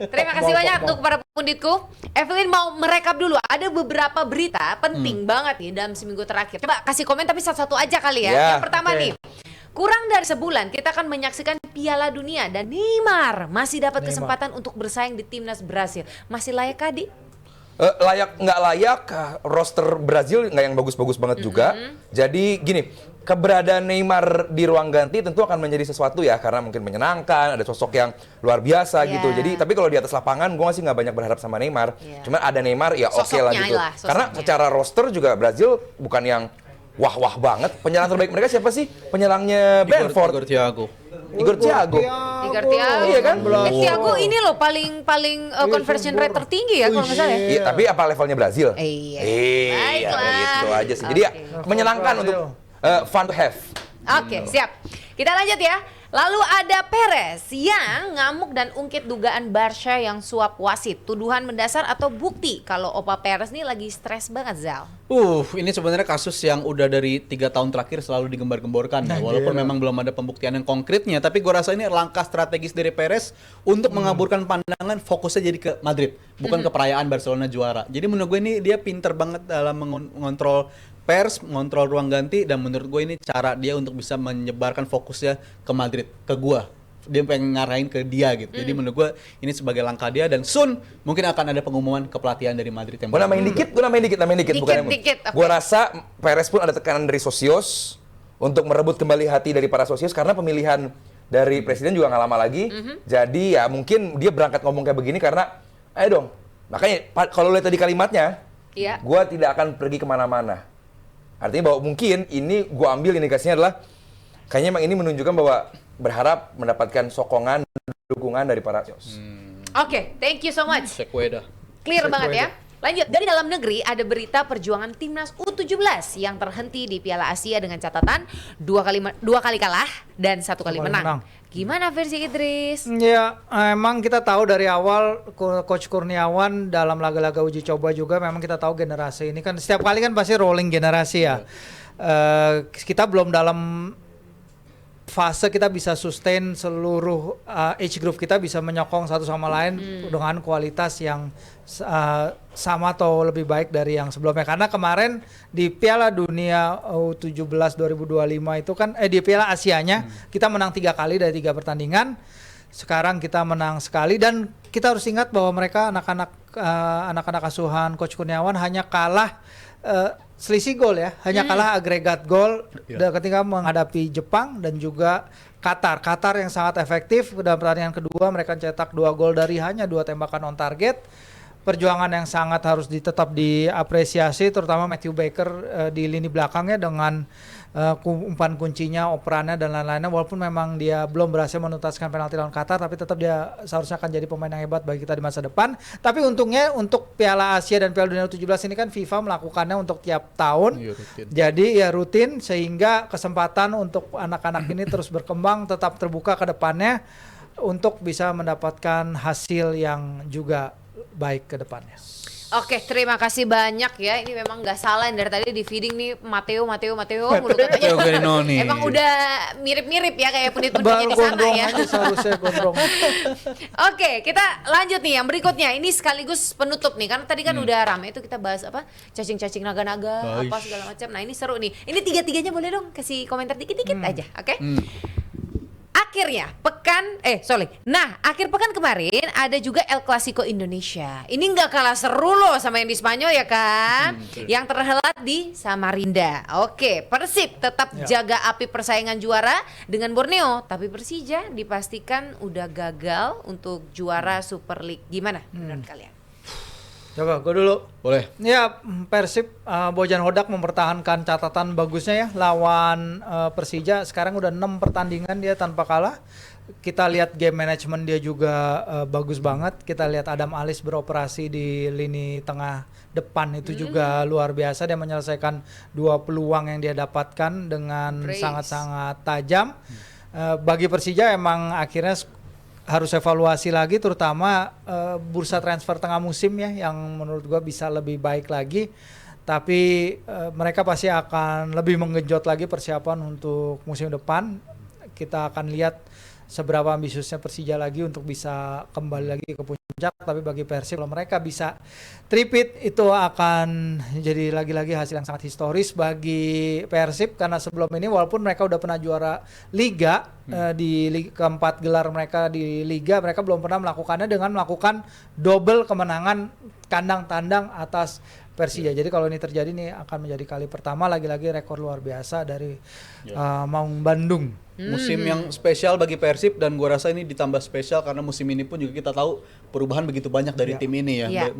Terima kasih banyak untuk para punditku. Evelyn mau merekap dulu. Ada beberapa berita penting banget nih dalam seminggu terakhir. Coba kasih komen tapi satu-satu aja kali ya. Yang pertama nih, kurang dari sebulan kita akan menyaksikan Piala Dunia dan Neymar masih dapat kesempatan untuk bersaing di timnas Brasil. Masih layak Di? Layak nggak layak, roster Brazil nggak yang bagus-bagus banget juga. Jadi gini, keberadaan Neymar di ruang ganti tentu akan menjadi sesuatu ya, karena mungkin menyenangkan, ada sosok yang luar biasa gitu. Jadi tapi kalau di atas lapangan gue masih nggak banyak berharap sama Neymar. Cuman ada Neymar ya oke lah gitu. Karena secara roster juga Brazil bukan yang wah-wah banget. Penyerang terbaik mereka siapa sih? Penyerangnya Brentford. Igor Thiago. Iya kan? Thiago ini loh paling conversion rate tertinggi ya kalau nggak salah ya. Iya, tapi apa levelnya Brazil? Baiklah. Gitu aja sih. Jadi ya menyenangkan untuk fun to have. Oke, siap. Kita lanjut ya. Lalu ada Perez yang ngamuk dan ungkit dugaan Barca yang suap wasit. Tuduhan mendasar atau bukti kalau Opa Perez nih lagi stres banget, Zal? Ini sebenarnya kasus yang udah dari 3 tahun terakhir selalu digembar-gemborkan ya. Walaupun memang belum ada pembuktian yang konkretnya, tapi gue rasa ini langkah strategis dari Perez untuk mengaburkan pandangan, fokusnya jadi ke Madrid, bukan ke perayaan Barcelona juara. Jadi menurut gue ini dia pinter banget dalam mengontrol pers, mengontrol ruang ganti, dan menurut gue ini cara dia untuk bisa menyebarkan fokusnya ke Madrid, ke gua. Dia pengen ngarahin ke dia gitu. Jadi menurut gue ini sebagai langkah dia, dan soon mungkin akan ada pengumuman kepelatihan dari Madrid yang Gue nambahin dikit. Dikit. Gue rasa Perez pun ada tekanan dari Sosios untuk merebut kembali hati dari para Sosios, karena pemilihan dari presiden juga nggak lama lagi. Jadi ya mungkin dia berangkat ngomong kayak begini karena, ayo dong. Makanya kalau lihat tadi kalimatnya, gue tidak akan pergi kemana-mana. Artinya bahwa mungkin ini gue ambil indikasinya adalah kayaknya emang ini menunjukkan bahwa berharap mendapatkan sokongan, dukungan dari para Sosios. Oke, thank you so much. Clear banget ya. Lanjut, dari dalam negeri ada berita perjuangan timnas U17 yang terhenti di Piala Asia dengan catatan dua kali kalah dan 1 kali menang. Gimana versi Idris? Ya, emang kita tahu dari awal Coach Kurniawan dalam laga-laga uji coba juga memang kita tahu generasi ini kan setiap kali kan pasti rolling generasi ya. Kita belum dalam fase kita bisa sustain seluruh age group kita bisa menyokong satu sama lain dengan kualitas yang sama atau lebih baik dari yang sebelumnya. Karena kemarin di Piala Dunia U17 2025 itu kan di Piala Asianya kita menang 3 kali dari 3 pertandingan. Sekarang kita menang sekali, dan kita harus ingat bahwa mereka anak-anak asuhan Coach Kurniawan hanya kalah selisih gol ya, hanya kalah agregat gol ketika menghadapi Jepang dan juga Qatar yang sangat efektif. Dalam pertandingan kedua mereka cetak 2 gol dari hanya 2 tembakan on target. Perjuangan yang sangat harus tetap diapresiasi, terutama Matthew Baker di lini belakangnya dengan umpan kuncinya, operannya dan lain-lainnya. Walaupun memang dia belum berhasil menuntaskan penalti lawan Qatar, tapi tetap dia seharusnya akan jadi pemain yang hebat bagi kita di masa depan. Tapi untungnya untuk Piala Asia dan Piala Dunia U17 ini kan FIFA melakukannya untuk tiap tahun. Jadi ya rutin, sehingga kesempatan untuk anak-anak ini terus berkembang, tetap terbuka ke depannya untuk bisa mendapatkan hasil yang juga baik ke depannya. Oke, terima kasih banyak ya. Ini memang nggak salah dari tadi di feeding nih Matteo mulut katanya. Emang udah mirip-mirip ya kayak pundit-punditnya di sana ya. Oke, kita lanjut nih yang berikutnya. Ini sekaligus penutup nih, karena tadi kan udah rame itu kita bahas apa cacing-cacing naga-naga apa segala macam. Nah ini seru nih. Ini tiga-tiganya boleh dong kasih komentar dikit-dikit aja, oke? Akhirnya akhir pekan kemarin ada juga El Clasico Indonesia. Ini nggak kalah seru loh sama yang di Spanyol ya kan? Yang terhelat di Samarinda. Oke, Persib tetap jaga api persaingan juara dengan Borneo, tapi Persija dipastikan udah gagal untuk juara Super League. Gimana menurut kalian? Coba gue dulu. Boleh. Ya, Persib Bojan Hodak mempertahankan catatan bagusnya ya lawan Persija. Sekarang udah 6 pertandingan dia tanpa kalah. Kita lihat game management dia juga bagus banget. Kita lihat Adam Alis beroperasi di lini tengah depan itu juga luar biasa. Dia menyelesaikan 2 peluang yang dia dapatkan dengan sangat-sangat tajam. Bagi Persija emang akhirnya harus evaluasi lagi, terutama bursa transfer tengah musim ya, yang menurut gua bisa lebih baik lagi. Tapi mereka pasti akan lebih menggenjot lagi persiapan untuk musim depan. Kita akan lihat seberapa ambisiusnya Persija lagi untuk bisa kembali lagi ke puncak puncak, tapi bagi Persib kalau mereka bisa tripit itu akan jadi lagi-lagi hasil yang sangat historis bagi Persib, karena sebelum ini walaupun mereka udah pernah juara Liga keempat gelar mereka di Liga, mereka belum pernah melakukannya dengan melakukan double kemenangan kandang tandang atas Persija. Jadi kalau ini terjadi nih akan menjadi kali pertama, lagi-lagi rekor luar biasa dari Maung Bandung. Musim yang spesial bagi Persib, dan gua rasa ini ditambah spesial karena musim ini pun juga kita tahu perubahan begitu banyak dari tim ini ya.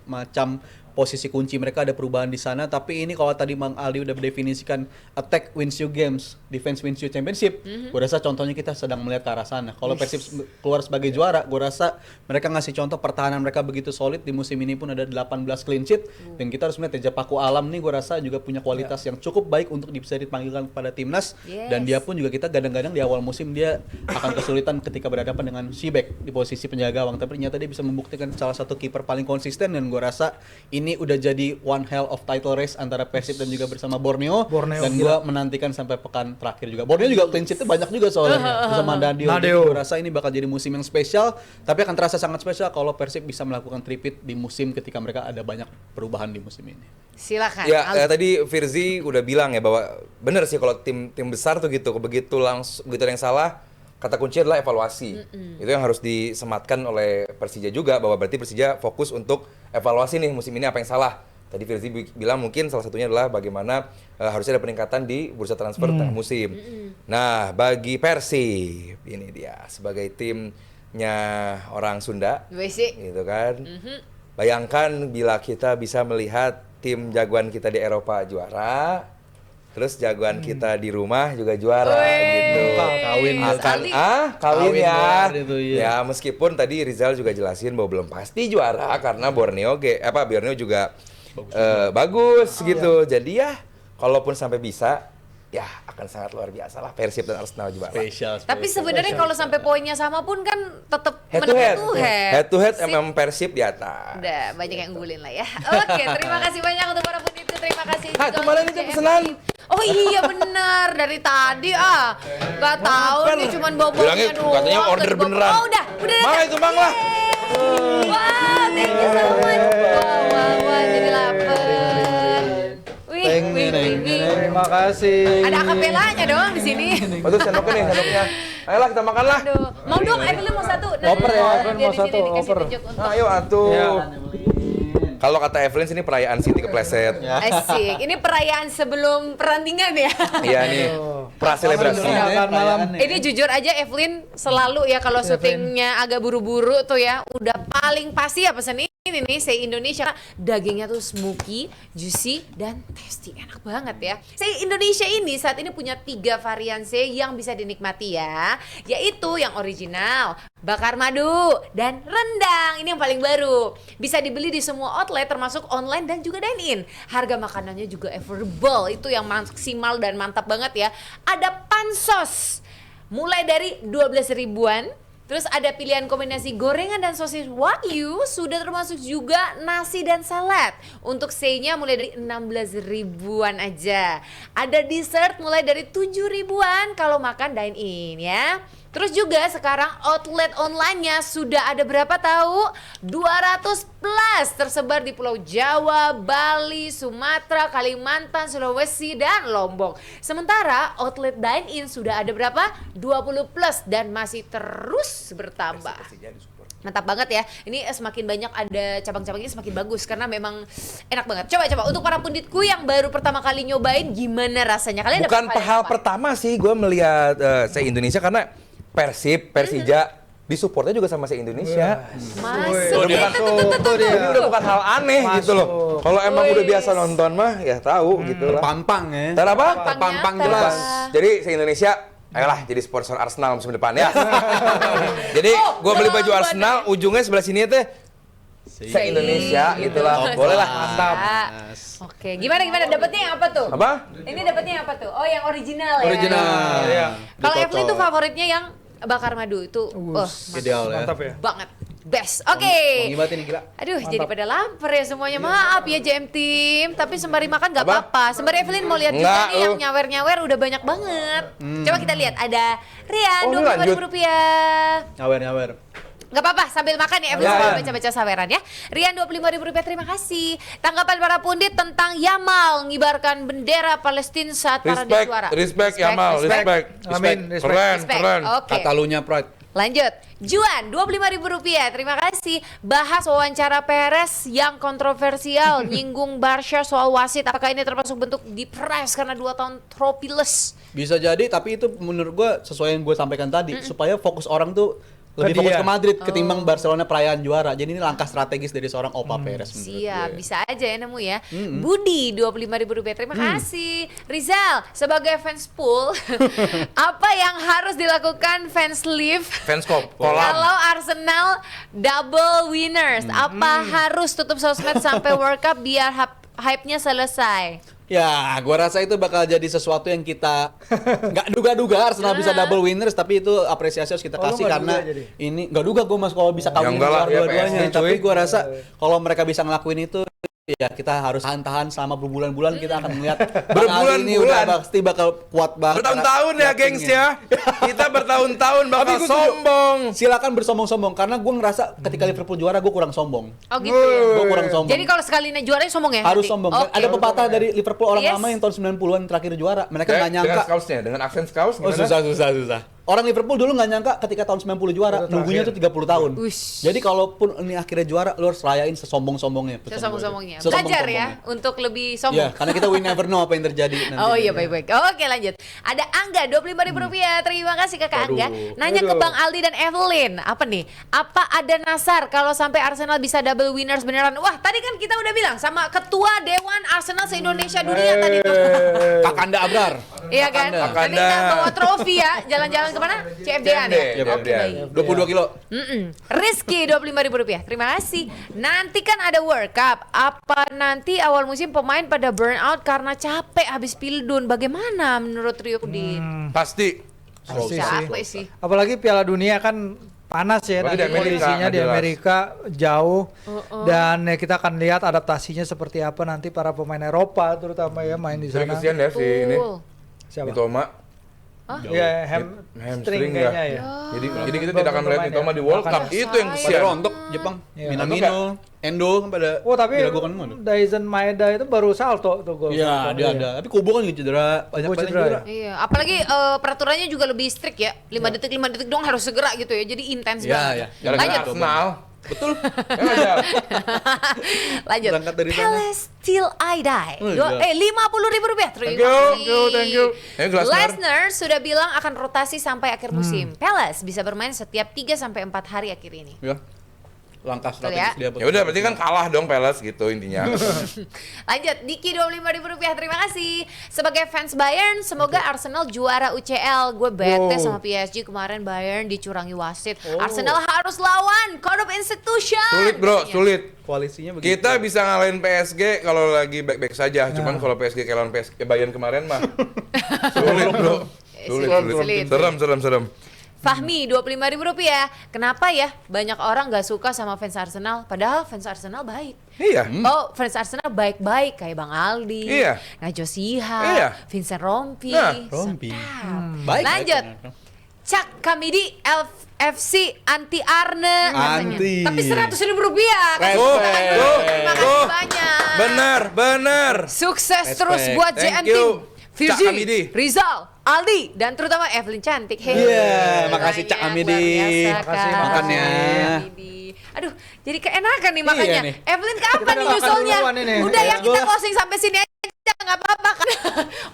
Macam posisi kunci mereka ada perubahan di sana, tapi ini kalau tadi Mang Aldi udah mendefinisikan attack wins you games, defense wins you championship, gua rasa contohnya kita sedang melihat ke arah sana. Kalau Persib keluar sebagai juara, gua rasa mereka ngasih contoh pertahanan mereka begitu solid. Di musim ini pun ada 18 clean sheet, dan kita harus melihat Teja Paku Alam nih gua rasa juga punya kualitas yang cukup baik untuk bisa dipanggilkan kepada timnas, dan dia pun juga kita kadang-kadang di awal musim dia akan kesulitan ketika berhadapan dengan Shibek di posisi penjaga gawang, tapi ternyata dia bisa membuktikan salah satu kiper paling konsisten, dan gua rasa ini udah jadi one hell of title race antara Persib dan juga bersama Borneo dan gua menantikan sampai pekan terakhir juga. Borneo juga clean sheet-nya banyak juga soalnya bersama Nadio. Jadi gua rasa ini bakal jadi musim yang spesial, tapi akan terasa sangat spesial kalau Persib bisa melakukan tripit di musim ketika mereka ada banyak perubahan di musim ini. Silakan. Ya, tadi Firzi udah bilang ya bahwa bener sih kalau tim besar tuh gitu, begitu langsung begitu ada yang salah, kata kunci adalah evaluasi. Itu yang harus disematkan oleh Persija juga, bahwa berarti Persija fokus untuk evaluasi nih musim ini apa yang salah. Tadi Firzi bilang mungkin salah satunya adalah bagaimana harusnya ada peningkatan di bursa transfer tengah musim. Nah, bagi Persib ini dia sebagai timnya orang Sunda, gitu kan. Bayangkan bila kita bisa melihat tim jagoan kita di Eropa juara, terus jagoan kita di rumah juga juara gitu. Kawin Kawin ya. Itu, iya. Ya, meskipun tadi Rizal juga jelasin bahwa belum pasti juara karena Borneo juga bagus gitu. Jadi ya kalaupun sampai bisa, ya akan sangat luar biasa lah Persib dan Arsenal juara. Spesial. Tapi sebenarnya kalau sampai poinnya sama pun kan tetap Head to head memang Persib di atas. Udah banyak yang ngunggulin lah ya. Oke, terima kasih banyak untuk para punditku. Terima kasih juga. Kemarin untuk itu JMT. pesanan. Oh iya benar, dari tadi Gak tahu nih cuman bawa-bawanya Bilangnya doang. katanya order beneran. Oh udah. Mang itu Mang lah. Wow, thank you so much. Wah, jadi lapar. Wih. Terima kasih. Ada akapelanya dong di sini. Betul sendoknya. Ayolah kita makan lah. Aduh, mau dong, Evelyn mau satu. Oper ya, biar Evelyn di mau sini satu, dikasih oper. tunjuk untuk Ayo atuh. Ya. Kalau kata Evelyn sini perayaan Siti kepleset. Asik. Ini perayaan sebelum pertandingan ya. Iya nih. Praselebrasi. Malam. Ini jujur aja Evelyn selalu ya kalau syutingnya agak buru-buru tuh ya, udah paling pasti ya pesen ini nih Sei Indonesia. Dagingnya tuh smoky, juicy, dan tasty, enak banget ya. Sei Indonesia ini saat ini punya 3 varian sei yang bisa dinikmati ya, yaitu yang original, bakar madu, dan rendang. Ini yang paling baru. Bisa dibeli di semua outlet termasuk online dan juga dine-in. Harga makanannya juga affordable, itu yang maksimal dan mantap banget ya. Ada pansos mulai dari 12 ribuan. Terus ada pilihan kombinasi gorengan dan sosis wagyu, sudah termasuk juga nasi dan salad. Untuk sei-nya mulai dari 16 ribuan aja. Ada dessert mulai dari 7 ribuan kalau makan dine-in ya. Terus juga sekarang outlet online-nya sudah ada berapa tahu? 200 plus tersebar di Pulau Jawa, Bali, Sumatera, Kalimantan, Sulawesi, dan Lombok. Sementara outlet dine-in sudah ada berapa? 20 plus dan masih terus bertambah. Mantap banget ya. Ini semakin banyak ada cabang-cabangnya semakin bagus karena memang enak banget. Coba untuk para punditku yang baru pertama kali nyobain gimana rasanya? Kalian Bukan dapat hal apa? pertama sih gue melihat Sei Indonesia karena Persija disupportnya juga sama Sei Indonesia. Masuk Ini udah bukan hal aneh gitu loh. Kalau emang udah biasa nonton mah ya tahu gitu lah. Pampang ya. Ntar apa? Pampang Jelas. Jadi Sei Indonesia, ayolah jadi sponsor Arsenal musim depan ya. Jadi gue beli baju Arsenal, ujungnya sebelah sini teh Sei Indonesia gitulah. Boleh lah. Mantap. Oke, gimana dapetnya yang apa tuh? Apa? Ini dapetnya yang apa tuh? Oh, yang original ya. Original. Iya. Kalau Evelyn tuh favoritnya yang bakar madu itu. Ideal ya. Mantap ya. Banget. Best. Oke. Wangi banget ini gila. Aduh, jadi pada lapar ya semuanya. Maaf ya JM Team, tapi sembari makan gak apa-apa. Sembari Evelyn mau lihat juga Enggak, nih yang nyawer-nyawer udah banyak banget. Coba kita lihat ada Rian, Oh, ini 25.000 rupiah. Nyawer. Gak apa-apa sambil makan ya, Evelyn Ya, sambil ya. baca-baca saweran ya. Rian Rp25.000, terima kasih. Tanggapan para pundit tentang Yamal ngibarkan bendera Palestina saat parade juara. Respect Yamal, respect. Amin, respect. Keren, Respect. keren. Oke. Katalunya Pride. Lanjut, Juan Rp25.000, terima kasih. Bahas wawancara Perez yang kontroversial, nyinggung Barca soal wasit. Apakah ini termasuk bentuk depres karena 2 tahun tropiless? Bisa jadi, tapi itu menurut gua sesuai yang gue sampaikan tadi, supaya fokus orang tuh lebih Ke fokus dia. ke Madrid ketimbang Barcelona perayaan juara. Jadi ini langkah strategis dari seorang Opa Perez menurut Siap, gue. bisa aja ya nemu ya. Budi Rp25.000, terima kasih. Rizal, sebagai fans pool, apa yang harus dilakukan fans live Fans kolam. kalau Arsenal double winners? Apa harus tutup sosmed sampai World Cup biar hype-nya selesai? Ya, gua rasa itu bakal jadi sesuatu yang kita nggak duga-duga Arsenal bisa double winners, tapi itu apresiasi harus kita Oh, lu kasih nggak karena duga jadi? ini nggak duga gua mas kalau bisa kawin enggak lah, keluar ya dua-duanya. PSG, Tapi cuy. gua rasa kalau mereka bisa ngelakuin itu, ya kita harus tahan-tahan selama berbulan-bulan. Kita akan melihat Bang Ali ini udah pasti bakal kuat banget. Bertahun-tahun ya, gengs ya. Kita bertahun-tahun bakal Tapi gua setuju. sombong. Silakan bersombong-sombong karena gue ngerasa ketika Liverpool juara gue kurang sombong. Oh gitu ya. Gue kurang sombong. Jadi kalau sekali juaranya sombong ya? harus nanti? sombong. Oke. Ada pepatah dari Liverpool orang Yes. lama yang tahun 90-an terakhir juara. Mereka nggak Dengan nyangka. kaosnya, dengan aksen kaos Oh, gimana? susah. Orang Liverpool dulu nggak nyangka ketika tahun 90 juara, Itu nunggunya tuh 30 tahun. Uish. Jadi kalaupun ini akhirnya juara, lu harus rayain sesombong-sombongnya. Sesombong-sombongnya. Sesombong-sombongnya. Belajar ya untuk lebih Ya, sombong. karena kita we never know apa yang terjadi nanti. Oh iya baik-baik. Oke lanjut. Ada Angga Rp25.000. Terima kasih Kakak Aduh. Angga. Nanya ke Bang Aldi dan Evelyn. Apa nih? Apa ada nasar kalau sampai Arsenal bisa double winners beneran? Wah tadi kan kita udah bilang sama Ketua Dewan Arsenal se-Indonesia dunia tadi tuh. Kakanda Abrar. Iya kan? Nanti kita bawa trofi ya. Jalan-jalan kemana? CFD-an ya? CFD. Oke baik. 22 kilo. Rizky Rp25.000. Terima kasih. Nanti kan ada World Cup. Apa nanti awal musim pemain pada burn out karena capek habis pildun? Bagaimana menurut Rio Udin? Pasti. Pasti Capek sih. Apalagi Piala Dunia kan panas ya Apalagi nanti di Amerika, kondisinya di jelas. Amerika jauh dan ya, kita akan lihat adaptasinya seperti apa nanti para pemain Eropa terutama ya main di Jadi sana. kesian ya si ini. Betul. Siapa? Mitoma. Ya Hamstring hamstring ya. kayaknya ya. Jadi kita tidak akan melihat Mitoma di World Cup. Akan. Itu yang Pada kesian. rontok Jepang. Iya. Minamino, Endo kan pada Oh tapi diragukan semua. Daisen Maeda itu baru salto tuh gol. Iya, dia ada. Tapi Kubo kan cedera, banyak Kubo banget cedera. cedera. Iya, apalagi peraturannya juga lebih strict ya. 5 detik dong harus segera gitu ya. Jadi intens Iya, banget. iya. Gara-gara Lanjut. Arsenal. Betul. Ya nggak, Jal? Lanjut. Berangkat dari sana. Palace till I die. Oh, iya. Rp50.000. Thank you. Ayo, Glasner. Lesnar sudah bilang akan rotasi sampai akhir musim. Palace bisa bermain setiap 3 sampai 4 hari akhir ini. Ya. Langkah Betul strategis ya. dia. Ya udah berarti kan kalah dong Palace gitu intinya. Lanjut, Diki Rp25.000. Terima kasih. Sebagai fans Bayern, semoga Arsenal juara UCL. Gue bete sama PSG kemarin Bayern dicurangi wasit. Arsenal harus lawan Corrupt Institution. Sulit bro, katanya. sulit. Koalisinya begitu. Kita bisa ngalahin PSG kalau lagi baik-baik saja. Cuman kalau PSG kayak lawan PSG Bayern kemarin mah sulit bro. Sulit. Serem. Fahmi Rp25.000. Kenapa ya banyak orang gak suka sama fans Arsenal? Padahal fans Arsenal baik. Iya. Oh, fans Arsenal baik-baik kayak Bang Aldi, Iya. Najwa Shihab, Iya. Vincent Rompi. Nah, Rompi. Sedap. Baik. Lanjut. Cak Kamidi FC anti Arne katanya. Anti. Tapi Rp100.000 kasih Tuh, tangan dulu. tuh, Terima tuh. kasih banyak. Bener. Sukses Respect. terus buat Thank JN you. Team. Cak Firzi, Kamidi. Rizal, Aldi, dan terutama Evelyn Cantik. Iya, makasih Cak Banyak, Kamidi. luar biasa, Makasih, Kak. makannya. Kamidi. Aduh, jadi keenakan nih makannya. Iya nih. Evelyn kapan Kita nih makan nyusulnya? duluan ini. Udah Let's yang kita go. closing sampai sini aja nggak apa-apa kan.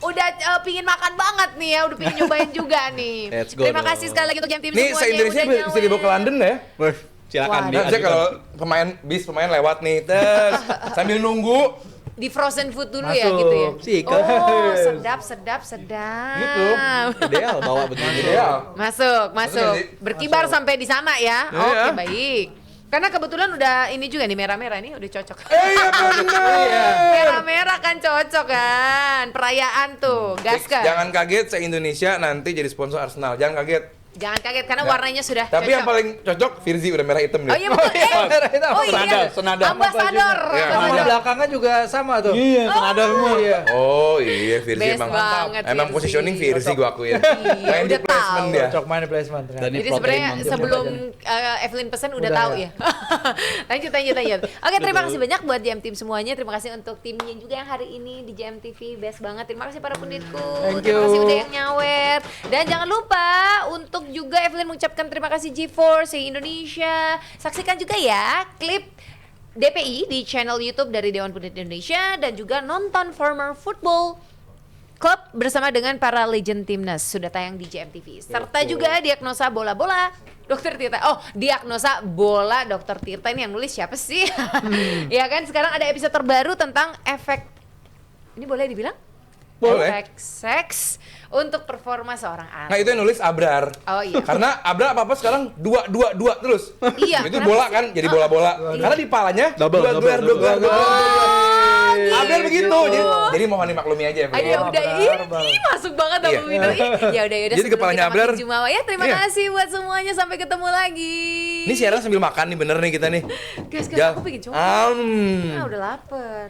Udah pingin makan banget nih ya, udah pingin nyobain juga nih. Let's go Terima dong. kasih sekali lagi untuk Jam Tim Nih semuanya. se-Indonesia yang udah bisa dibawa ke nyawer. London ya. Wah, silakan Wah. di. Nah, bisa kalau pemain lewat nih, terus sambil nunggu. Di frozen food dulu Masuk. ya gitu ya. Sikat. Oh, sedap. Gitu. Ideal bawa begini. Ideal. Masuk. Masuk nggak sih? Berkibar sampai di sana ya. Iya. Oke, baik. Karena kebetulan udah ini juga nih merah-merah nih udah cocok. Iya bener. Merah-merah kan cocok kan. Perayaan tuh. Gas kan. Jangan kaget se-Indonesia nanti jadi sponsor Arsenal. Jangan kaget. Jangan kaget karena Nggak. warnanya sudah Tapi yang cocok. paling cocok Virzi udah merah hitam deh. Oh iya betul. Oh iya. Senada. Ambasador. Iya. Sama Ambasador. belakangnya juga sama tuh. Iya, senada semua. Iya. Oh iya, Virzi Best emang banget, emang Virzi. positioning Virzi gua akuin. Iya, Main di udah placement tahu. dia. Cocok main di placement. ternyata. Dan ini Jadi protein sebenarnya mantap. sebelum Evelyn pesan udah Udah tahu ya. ya. lanjut. Oke, terima kasih banyak buat JM Team semuanya. Terima kasih untuk timnya juga yang hari ini di JM TV. Best banget. Terima kasih para punditku. Thank Terima kasih you. udah yang nyawer. Dan jangan lupa untuk juga Evelyn mengucapkan terima kasih GeForce Indonesia. Saksikan juga ya klip DPI di channel YouTube dari Dewan Pundit Indonesia dan juga nonton former football Club bersama dengan para legend timnas sudah tayang di JMTV. Serta juga diagnosa bola-bola Dokter Tirta. Oh, diagnosa bola Dokter Tirta ini yang nulis siapa sih? Ya kan sekarang ada episode terbaru tentang efek, ini boleh dibilang? Boleh. Efek seks untuk performa seorang Nah atlet. itu yang nulis Abrar. Oh iya. Karena Abrar apa sekarang dua terus. Iya, Itu kenapa bola sih? kan jadi bola-bola. Karena di palanya Double. Abrar begitu. gitu. Jadi mohon dimaklumi aja ya. Ayo ya udah Abrar. ini masuk banget Iya. double winner. Ya udah Jadi sebelum kepalanya kita makin Abrar. jumawa ya. Terima Iya. kasih buat semuanya, sampai ketemu lagi. Ini siaran sambil makan nih bener nih kita nih. Guys, Ya. aku pengen coba. Am. Ah, udah lapar.